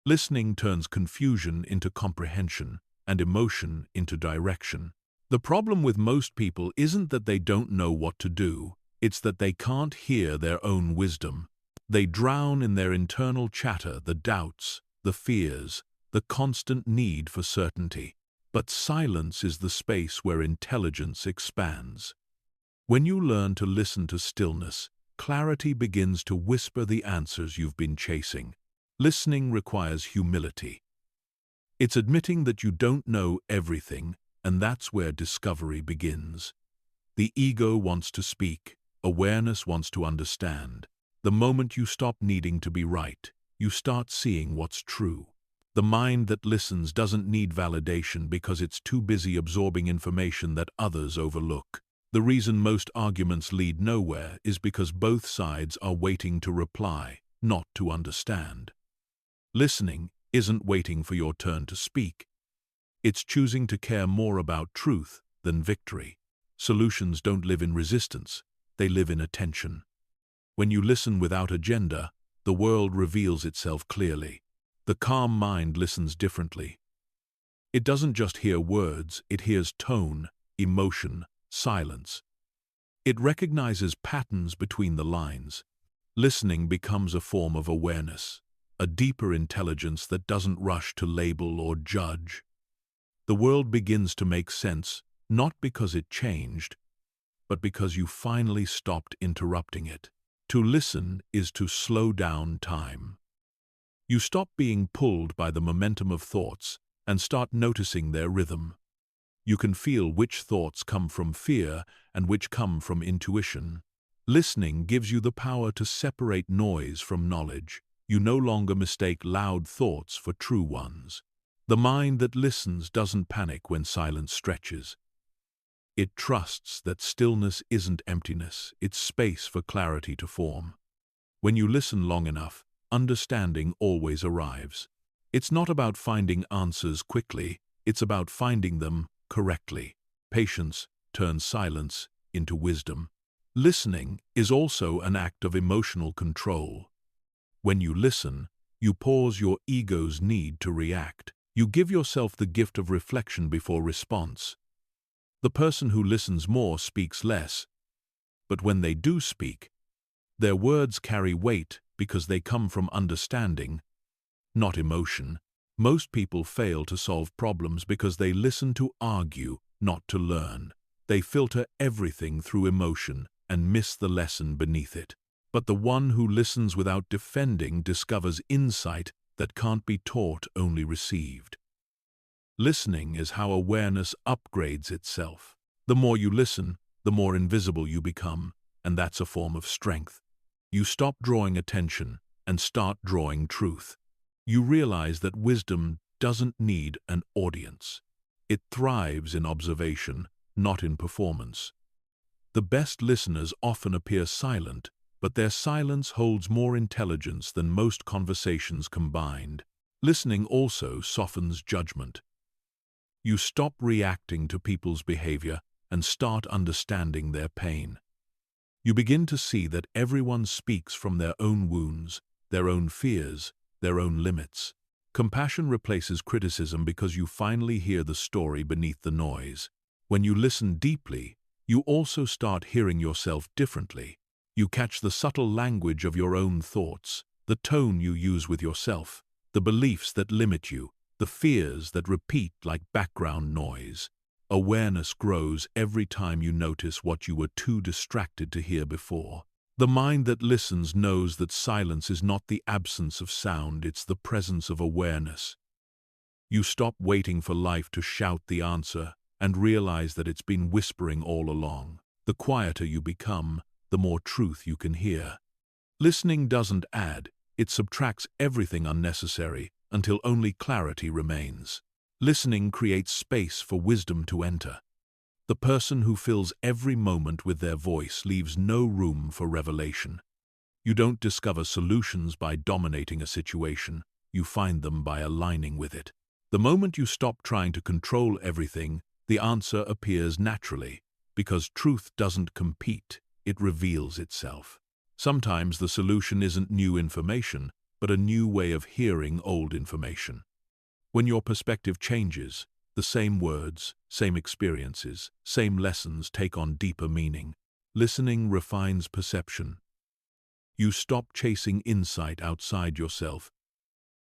Listening turns confusion into comprehension and emotion into direction. The problem with most people isn't that they don't know what to do, it's that they can't hear their own wisdom. They drown in their internal chatter, the doubts, the fears, the constant need for certainty. But silence is the space where intelligence expands. When you learn to listen to stillness, clarity begins to whisper the answers you've been chasing. Listening requires humility. It's admitting that you don't know everything, and that's where discovery begins. The ego wants to speak, awareness wants to understand. The moment you stop needing to be right, you start seeing what's true. The mind that listens doesn't need validation because it's too busy absorbing information that others overlook. The reason most arguments lead nowhere is because both sides are waiting to reply, not to understand. Listening isn't waiting for your turn to speak. It's choosing to care more about truth than victory. Solutions don't live in resistance, they live in attention. When you listen without agenda, the world reveals itself clearly. The calm mind listens differently. It doesn't just hear words, it hears tone, emotion, silence. It recognizes patterns between the lines. Listening becomes a form of awareness, a deeper intelligence that doesn't rush to label or judge. The world begins to make sense, not because it changed, but because you finally stopped interrupting it. To listen is to slow down time. You stop being pulled by the momentum of thoughts and start noticing their rhythm. You can feel which thoughts come from fear and which come from intuition. Listening gives you the power to separate noise from knowledge. You no longer mistake loud thoughts for true ones. The mind that listens doesn't panic when silence stretches. It trusts that stillness isn't emptiness, it's space for clarity to form. When you listen long enough, understanding always arrives. It's not about finding answers quickly, it's about finding them correctly. Patience turns silence into wisdom. Listening is also an act of emotional control. When you listen, you pause your ego's need to react. You give yourself the gift of reflection before response. The person who listens more speaks less, but when they do speak, their words carry weight because they come from understanding, not emotion. Most people fail to solve problems because they listen to argue, not to learn. They filter everything through emotion and miss the lesson beneath it. But the one who listens without defending discovers insight that can't be taught, only received. Listening is how awareness upgrades itself. The more you listen, the more invisible you become, and that's a form of strength. You stop drawing attention and start drawing truth. You realize that wisdom doesn't need an audience. It thrives in observation, not in performance. The best listeners often appear silent, but their silence holds more intelligence than most conversations combined. Listening also softens judgment. You stop reacting to people's behavior and start understanding their pain. You begin to see that everyone speaks from their own wounds, their own fears, their own limits. Compassion replaces criticism because you finally hear the story beneath the noise. When you listen deeply, you also start hearing yourself differently. You catch the subtle language of your own thoughts, the tone you use with yourself, the beliefs that limit you, the fears that repeat like background noise. Awareness grows every time you notice what you were too distracted to hear before. The mind that listens knows that silence is not the absence of sound, it's the presence of awareness. You stop waiting for life to shout the answer and realize that it's been whispering all along. The quieter you become, the more truth you can hear. Listening doesn't add, it subtracts everything unnecessary until only clarity remains. Listening creates space for wisdom to enter. The person who fills every moment with their voice leaves no room for revelation. You don't discover solutions by dominating a situation, you find them by aligning with it. The moment you stop trying to control everything, the answer appears naturally. because truth doesn't compete, it reveals itself. Sometimes the solution isn't new information, but a new way of hearing old information. When your perspective changes, the same words, same experiences, same lessons take on deeper meaning. Listening refines perception. You stop chasing insight outside yourself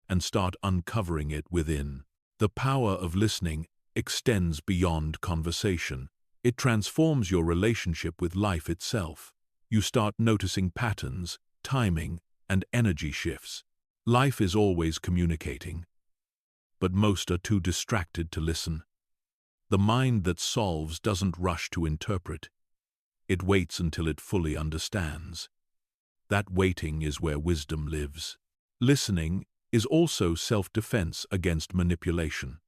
and start uncovering it within. The power of listening extends beyond conversation. It transforms your relationship with life itself. You start noticing patterns, timing, and energy shifts. Life is always communicating, but most are too distracted to listen. The mind that solves doesn't rush to interpret. It waits until it fully understands. That waiting is where wisdom lives. Listening is also self-defense against manipulation.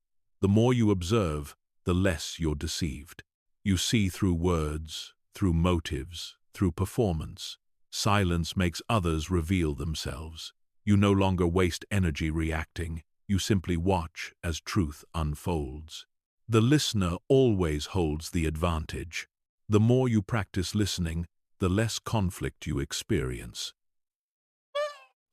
The more you observe, the less you're deceived. You see through words, through motives, through performance. Silence makes others reveal themselves. You no longer waste energy reacting. You simply watch as truth unfolds. The listener always holds the advantage. The more you practice listening, the less conflict you experience.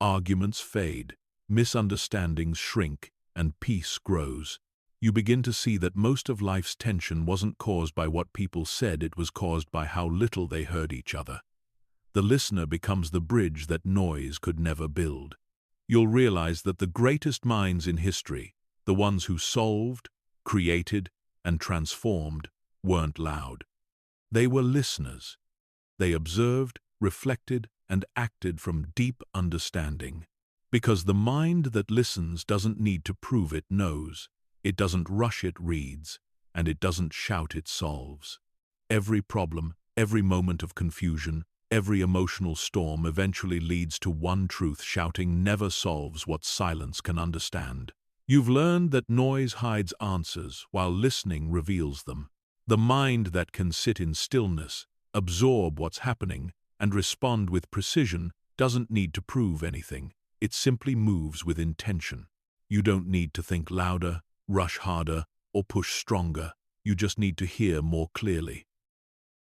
Arguments fade, misunderstandings shrink, and peace grows. You begin to see that most of life's tension wasn't caused by what people said, it was caused by how little they heard each other. The listener becomes the bridge that noise could never build. You'll realize that the greatest minds in history, the ones who solved, created, and transformed, weren't loud. They were listeners. They observed, reflected, and acted from deep understanding. Because the mind that listens doesn't need to prove it knows. It doesn't rush, it reads, and it doesn't shout, it solves. Every problem, every moment of confusion, every emotional storm eventually leads to one truth. Shouting never solves what silence can understand. You've learned that noise hides answers while listening reveals them. The mind that can sit in stillness, absorb what's happening, and respond with precision doesn't need to prove anything. It simply moves with intention. You don't need to think louder, rush harder, or push stronger. You just need to hear more clearly.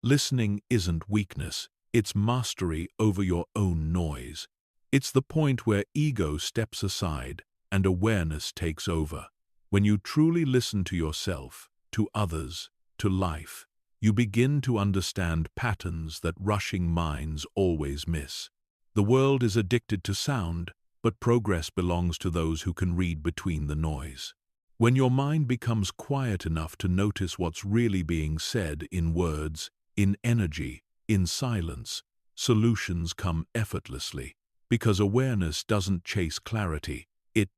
Listening isn't weakness. It's mastery over your own noise. It's the point where ego steps aside and awareness takes over. When you truly listen to yourself, to others, to life, you begin to understand patterns that rushing minds always miss. The world is addicted to sound, but progress belongs to those who can read between the noise. When your mind becomes quiet enough to notice what's really being said in words, in energy, in silence, solutions come effortlessly. Because awareness doesn't chase clarity, it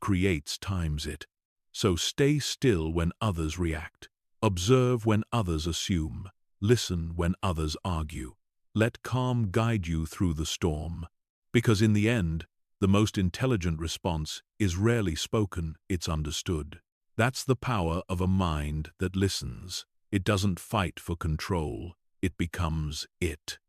creates it. So stay still when others react. Observe when others assume. Listen when others argue. Let calm guide you through the storm. Because in the end, the most intelligent response is rarely spoken, it's understood. That's the power of a mind that listens. It doesn't fight for control. It becomes it.